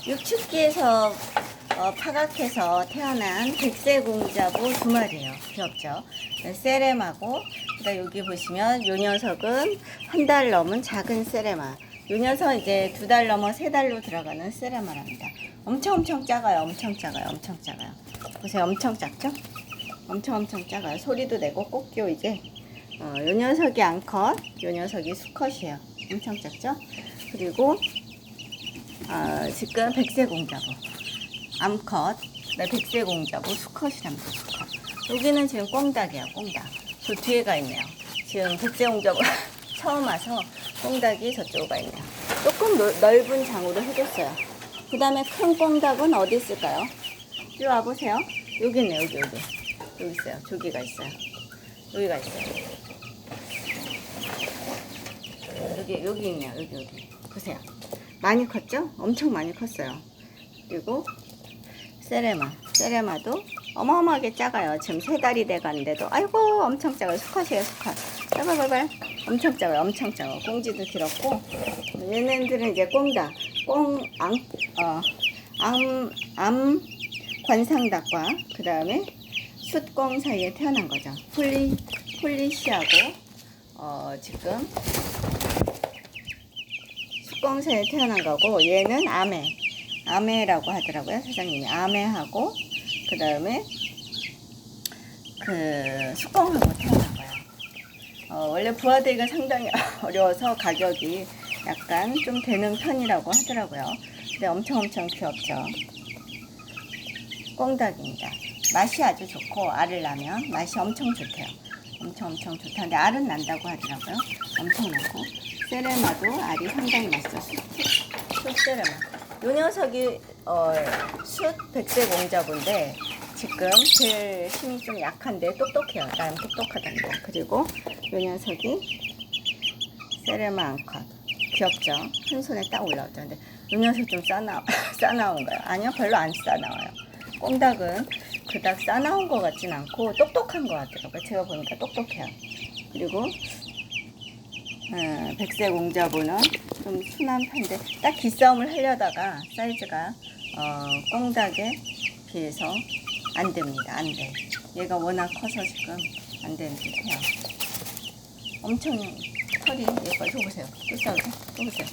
육축기에서 파각해서 태어난 백세공자부 두 마리예요. 귀엽죠? 세레마고, 그다음 여기 보시면 요 녀석은 한 달 넘은 작은 세레마. 요 녀석 이제 2달 넘어 3달로 들어가는 세레마랍니다. 엄청 작아요. 엄청 작아요. 보세요. 엄청 작죠? 엄청 작아요. 소리도 내고 꽃기요 이제. 요 녀석이 암컷, 요 녀석이 수컷이에요. 엄청 작죠? 그리고 지금 백세공자부 암컷, 백세공자부 수컷이랍니다. 수컷. 여기는 지금 꽁닭이에요. 꽁닭. 저 뒤에 가 있네요. 지금 백세공자부 처음 와서 꽁닭이 저쪽에 가 있네요. 조금 넓은 장으로 해줬어요. 그 다음에 큰 꽁닭은 어디 있을까요? 이리 와보세요. 여기 있네요. 여기 있어요. 조기가 있어요. 여기가 있어요. 여기 있네요. 여기 보세요. 많이 컸죠? 엄청 많이 컸어요. 그리고 세레마도 어마어마하게 작아요. 지금 3달이 돼가는데도 아이고 엄청 작아요. 수컷이에요. 수컷. 빨빨빨빨. 엄청 작아요. 꽁지도 길었고, 얘네들은 이제 꽁닭, 관상닭과 그 다음에 숫꽁 사이에 태어난 거죠. 폴리시하고 지금 숫꽁 사이에 태어난 거고, 얘는 아메라고 하더라고요. 사장님이 아메하고 그 다음에 그 숫꽁하고 태어난 거예요. 원래 부화되기가 상당히 어려워서 가격이 약간 좀 되는 편이라고 하더라고요. 근데 엄청 귀엽죠. 꽁닭입니다. 맛이 아주 좋고 알을 낳으면 맛이 엄청 좋대요. 엄청 좋다는데 알은 난다고 하더라고요. 엄청 나고, 세레마도 알이 상당히 맛있어. 숫세레마. 요 녀석이 숫 백세공자부인데 지금 제일 힘이 좀 약한데 똑똑해요. 나름 똑똑하답니다. 그리고 요 녀석이 세레마 암컷. 귀엽죠? 한 손에 딱 올라오죠. 근데 요 녀석 좀 싸나운 거예요. 아니요, 별로 안 싸나워요. 꽁닭은 그닥 싸나운 것 같진 않고 똑똑한 것 같더라고요. 제가 보니까 똑똑해요. 그리고 백세공자부는 좀 순한 편인데 딱 기싸움을 하려다가 사이즈가 꽁닭에 비해서 안 됩니다. 안 돼. 얘가 워낙 커서 지금 안 되는 듯해요. 엄청 털이 예뻐요. 저 보세요. 또 싸우죠? 또 보세요.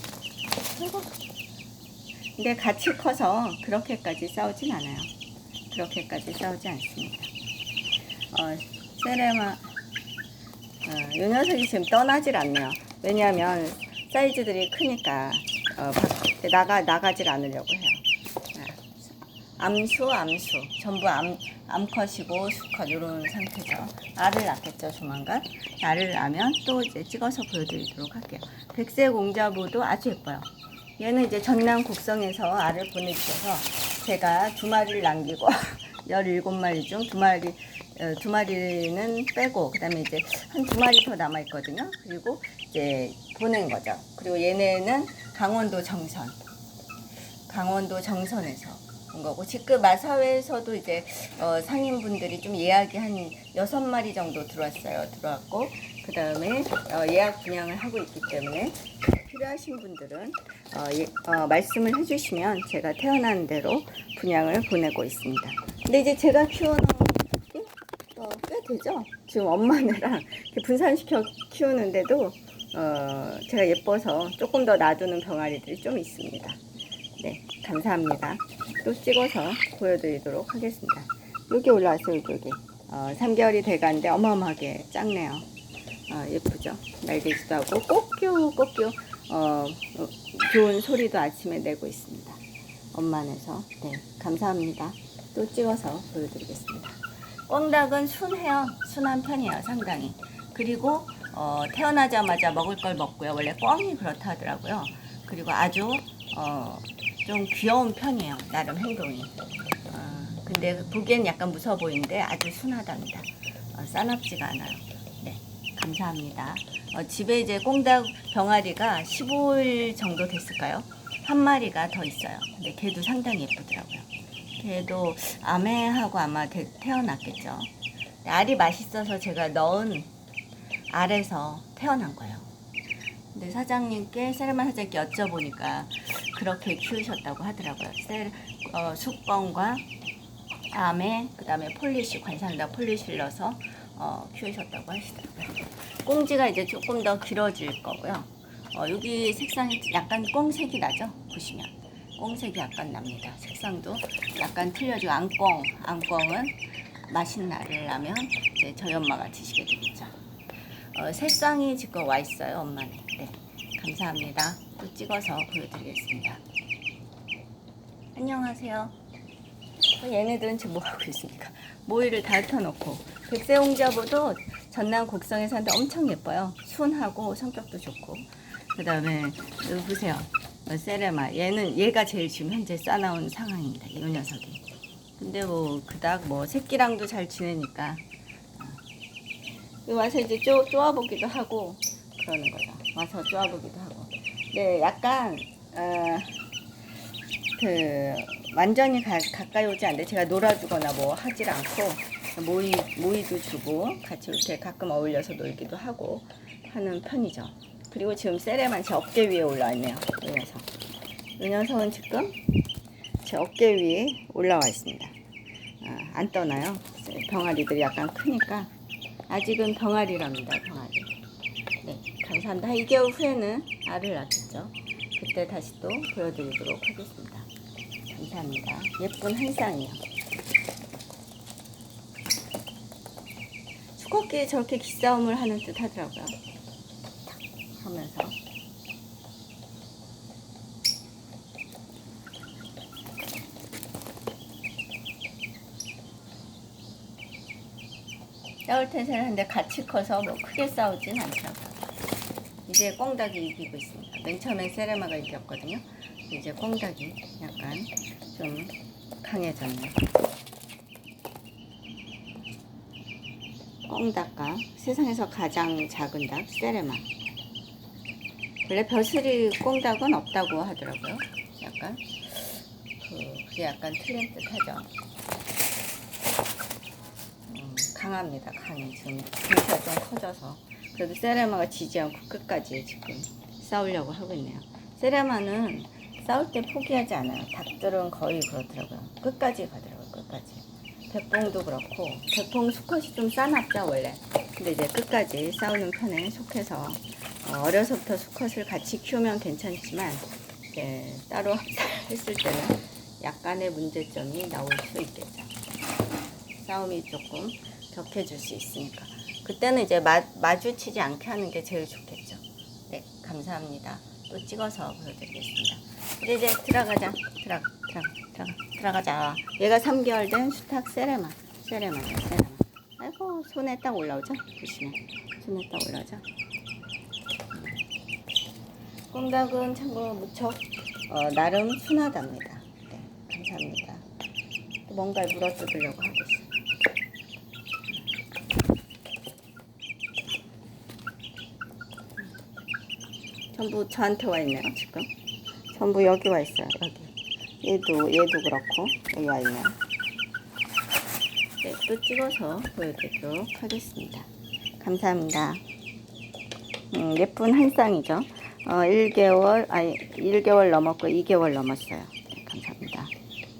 아이고. 근데 같이 커서 그렇게까지 싸우진 않아요. 그렇게까지 싸우지 않습니다. 세레마, 요 녀석이 지금 떠나질 않네요. 왜냐하면 사이즈들이 크니까 나가질 않으려고 해요. 암수 전부 암컷이고 수컷 이런 상태죠. 알을 낳겠죠. 조만간 알을 낳으면 또 이제 찍어서 보여드리도록 할게요. 백세공자부도 아주 예뻐요. 얘는 이제 전남 곡성에서 알을 보내주셔서 제가 2마리를 남기고 17마리 중 2마리는 빼고, 그 다음에 이제 한 2마리 더 남아있거든요. 그리고 이제 보낸 거죠. 그리고 얘네는 강원도 정선에서 온 거고, 지금 마사회에서도 이제 상인분들이 좀 예약이 한 6마리 정도 들어왔고, 그 다음에 예약 분양을 하고 있기 때문에 필요하신 분들은 말씀을 해주시면 제가 태어난 대로 분양을 보내고 있습니다. 근데 이제 제가 키워놓은 게 꽤 되죠. 지금 엄마네랑 분산시켜 키우는데도 제가 예뻐서 조금 더 놔두는 병아리들이 좀 있습니다. 네, 감사합니다. 또 찍어서 보여드리도록 하겠습니다. 여기 올라왔어요. 여기 3개월이 돼가는데 어마어마하게 작네요. 예쁘죠? 날개지도 하고 꽃기요 좋은 소리도 아침에 내고 있습니다. 엄마네서. 네, 감사합니다. 또 찍어서 보여드리겠습니다. 꽁닭은 순한 편이에요. 상당히. 그리고 태어나자마자 먹을 걸 먹고요. 원래 꿩이 그렇다 하더라고요. 그리고 아주 좀 귀여운 편이에요. 나름 행동이. 근데 보기엔 약간 무서워 보이는데 아주 순하답니다. 싸납지가 않아요. 네, 감사합니다. 집에 이제 꽁닭 병아리가 15일 정도 됐을까요? 한 마리가 더 있어요. 근데 걔도 상당히 예쁘더라고요. 걔도 아메하고 아마 태어났겠죠. 알이 맛있어서 제가 넣은 알에서 태어난 거예요. 근데 사장님께 세레마 사장님께 여쭤보니까 그렇게 키우셨다고 하더라고요. 숙건과 암에 그다음에 폴리시 관상에다 폴리시를 넣어서 키우셨다고 하시더라고요. 꽁지가 이제 조금 더 길어질 거고요. 여기 색상이 약간 꽁색이 나죠? 보시면 꽁색이 약간 납니다. 색상도 약간 틀려지고 앙꽁은 맛있는 알을 낳으면 이제 저희 엄마가 드시게 되겠죠. 색상이 지금 와 있어요, 엄마는. 네, 감사합니다. 또 찍어서 보여드리겠습니다. 안녕하세요. 얘네들은 지금 뭐 하고 있습니까? 모이를 다 펴놓고. 백세홍자보도 전남 곡성에 사는데 엄청 예뻐요. 순하고 성격도 좋고. 그 다음에 여기 보세요. 세레마. 얘가 제일 지금 현재 싸나온 상황입니다. 이 녀석이. 근데 뭐 그닥 뭐 새끼랑도 잘 지내니까 와서 이제 쪼아보기도 하고 그러는 거죠. 와서 쪼아보기도 하고. 네, 약간 완전히 가까이 오지 않는데 제가 놀아주거나 뭐 하질 않고 모이도 주고 같이 이렇게 가끔 어울려서 놀기도 하고 하는 편이죠. 그리고 지금 세레만 제 어깨 위에 올라와 있네요. 이 녀석은 지금 제 어깨 위에 올라와 있습니다. 안 떠나요. 병아리들이 약간 크니까 아직은 병아리랍니다. 병아리. 네, 감사합니다. 2개월 후에는 알을 낳겠죠. 그때 다시 또 보여드리도록 하겠습니다. 감사합니다. 예쁜 한 쌍이요. 수컷끼리 저렇게 기싸움을 하는 듯 하더라고요. 하면서. 싸울 태세를 하는데 같이 커서 뭐 크게 싸우진 않더라고요. 이제 꽁닭이 이기고 있습니다. 맨 처음엔 세레마가 이겼거든요. 이제 꽁닭이 약간 좀 강해졌네요. 꽁닭과 세상에서 가장 작은 닭 세레마. 원래 벼슬이 꽁닭은 없다고 하더라고요. 약간 그게 약간 틀린 듯하죠. 강합니다. 강해. 지금 등치가 좀 커져서 그래도 세레마가 지지 않고 끝까지 지금 싸우려고 하고 있네요. 세레마는 싸울 때 포기하지 않아요. 닭들은 거의 그렇더라고요. 끝까지 가더라고요. 끝까지. 백봉도 그렇고 백봉 수컷이 좀 싸납죠 원래. 근데 이제 끝까지 싸우는 편에 속해서 어려서부터 수컷을 같이 키우면 괜찮지만 이제 따로 합사했을 때는 약간의 문제점이 나올 수 있겠죠. 싸움이 조금 격해질 수 있으니까 그때는 이제 마주치지 않게 하는 게 제일 좋겠죠. 네, 감사합니다. 또 찍어서 보여드리겠습니다. 이제 들어가자. 들어가자. 얘가 3개월 된 수탉 세레마. 아이고 손에 딱 올라오죠? 보시면 손에 딱 올라오죠? 꽁닭은 참고로 무척 나름 순하답니다. 네, 감사합니다. 또 뭔가를 물어뜯으려고 하고 있어요. 전부 저한테 와 있네요. 지금 전부 여기 와 있어요. 여기 얘도 그렇고 여기 와 있네요. 네, 또 찍어서 보여드리도록 하겠습니다. 감사합니다. 예쁜 한 쌍이죠. 1개월 넘었고 2개월 넘었어요.